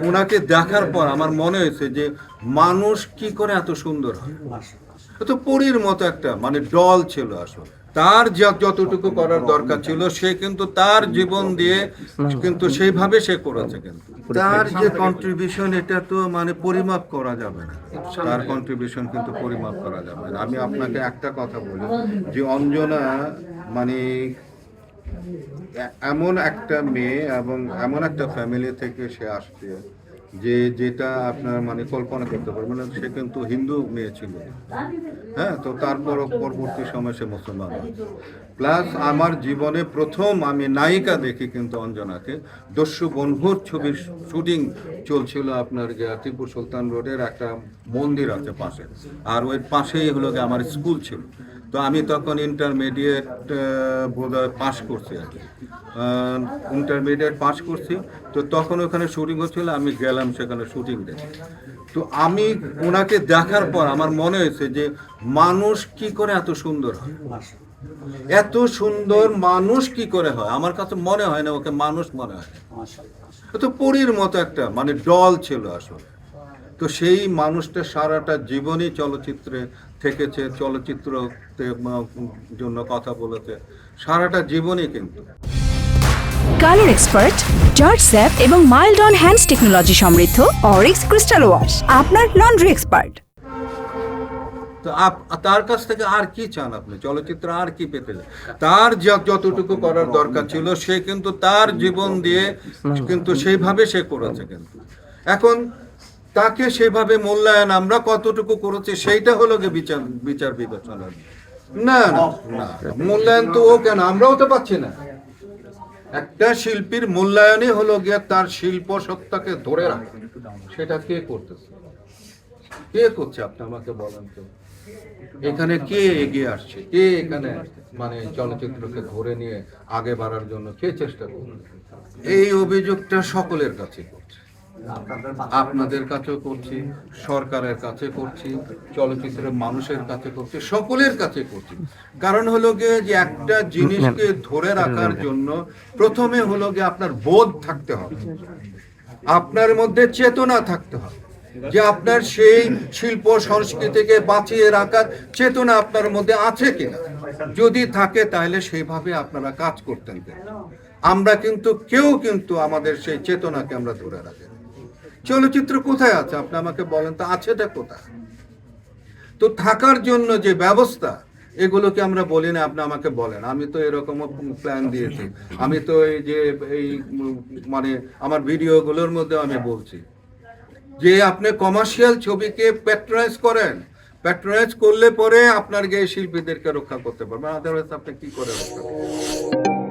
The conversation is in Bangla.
ওনাকে দেখার পর আমার মনে হয়েছে যে মানুষ কি করে এত সুন্দর হয়। তো পরীর মতো একটা মানে ডল ছিল আসলে। তার যতটুকু করার দরকার ছিল সে কিন্তু তার জীবন দিয়ে কিন্তু সেইভাবে সে করেছে। কিন্তু তার যে কন্ট্রিবিউশন এটা তো মানে পরিমাপ করা যাবে না। তার কন্ট্রিবিউশন কিন্তু পরিমাপ করা যাবে না। আমি আপনাকে একটা কথা বলি যে অঞ্জনা মানে এমন একটা মেয়ে এবং এমন একটা ফ্যামিলি থেকে সে আসছে যে যেটা আপনার মানে কল্পনা করতে পারবেন না। সে কিন্তু হিন্দু মেয়ে ছিল, হ্যাঁ, তো তারপরও পরবর্তী সময় সে মুসলমান হয়। প্লাস আমার জীবনে প্রথম আমি নায়িকা দেখি কিন্তু অঞ্জনাকে। দস্যু বনভোর ছবির শুটিং চলছিল আপনার যে টিপু সুলতান রোডের একটা মন্দির আছে পাশে, আর ওই পাশেই হলো গিয়ে আমার স্কুল ছিল। তো আমি তখন ইন্টারমিডিয়েট বোধহয় পাশ করছি আর কি, ইন্টারমিডিয়েট পাশ করছি। তো তখন ওখানে শুটিং হচ্ছিল, আমি গেলাম সেখানে শুটিং দেখে। তো আমি ওনাকে দেখার পর আমার মনে হয়েছে যে মানুষ কি করে এত সুন্দর হয়, এত সুন্দর মানুষ কি করে হয়। আমার কাছে মনে হয় না ওকে মানুষ মনে হয়, তো পরীর মতো একটা মানে ডল ছিল আসলে। তো সেই মানুষটা সারাটা জীবনই চলচ্চিত্রে থেকেছে, চলচ্চিত্র জন্য কথা বলেছে সারাটা জীবনই। কিন্তু কালার এক্সপার্ট, জর্জ স্যাপ এবং মাইল্ড অন হ্যান্ডস টেকনোলজি সমৃদ্ধ অরিক্স ক্রিস্টাল ওয়াশ আপনার লন্ড্রি এক্সপার্ট। তো তার কাছ থেকে আর কি চান আপনি? চলচ্চিত্র আর কি পেতে চান? তার যতটুকু করার দরকার ছিল সে কিন্তু তার জীবন দিয়ে কিন্তু সেইভাবে সে করেছে। কিন্তু এখন তাকে সেভাবে মূল্যায়ন আমরা কতটুকু করেছি সেইটা হলো গিয়ে বিচার বিবেচনা। না না না, মূল্যায়ন তো ও কেন, আমরাও তো পাচ্ছি না। একটা শিল্পীর মূল্যায়নই হলো গিয়ে তার শিল্প সত্তাকে ধরে রাখা। সেটা কে করতেছে, কে করছে আপনি আমাকে বলেন তো? এখানে কে এগিয়ে আসছে, কে এখানে মানে চলচ্চিত্রকে ধরে নিয়ে আগে বাড়ার জন্য কে চেষ্টা করছে? এই অভিযোগটা সকলের কাছে করছে, আপনাদের কাছেও করছি, সরকারের কাছে করছি, চলচ্চিত্রের মানুষের কাছে করছি, সকলের কাছে করছি। কারণ হলো গিয়ে যে একটা জিনিসকে ধরে রাখার জন্য প্রথমে হলো গিয়ে আপনার বোধ থাকতে হবে, আপনার মধ্যে চেতনা থাকতে হবে যে আপনার সেই শিল্প সংস্কৃতিকে বাঁচিয়ে রাখার চেতনা আপনার মধ্যে আছে কিনা। যদি থাকে তাহলে সেইভাবে আপনারা কাজ করতেন। আমরা কিন্তু কেউ কিন্তু আমাদের সেই চেতনাকে আমরা ধরে রাখি। চলচ্চিত্র কোথায় আছে আপনি আমাকে বলেন তো, আছেটা কোথায়? তো থাকার জন্য যে ব্যবস্থা এগুলোকে আমরা বলি না, আপনি আমাকে বলেন। আমি তো এরকম প্ল্যান দিয়েছি, আমি তো এই যে এই মানে আমার ভিডিওগুলোর মধ্যে আমি বলছি যে আপনি কমার্শিয়াল ছবিকে প্যাট্রোনাইজ করেন, প্যাট্রোনাইজ করলে পরে আপনার গিয়ে শিল্পীদেরকে রক্ষা করতে পারবেন, আদারওয়াইজ আপনি কি করে রক্ষা করবেন?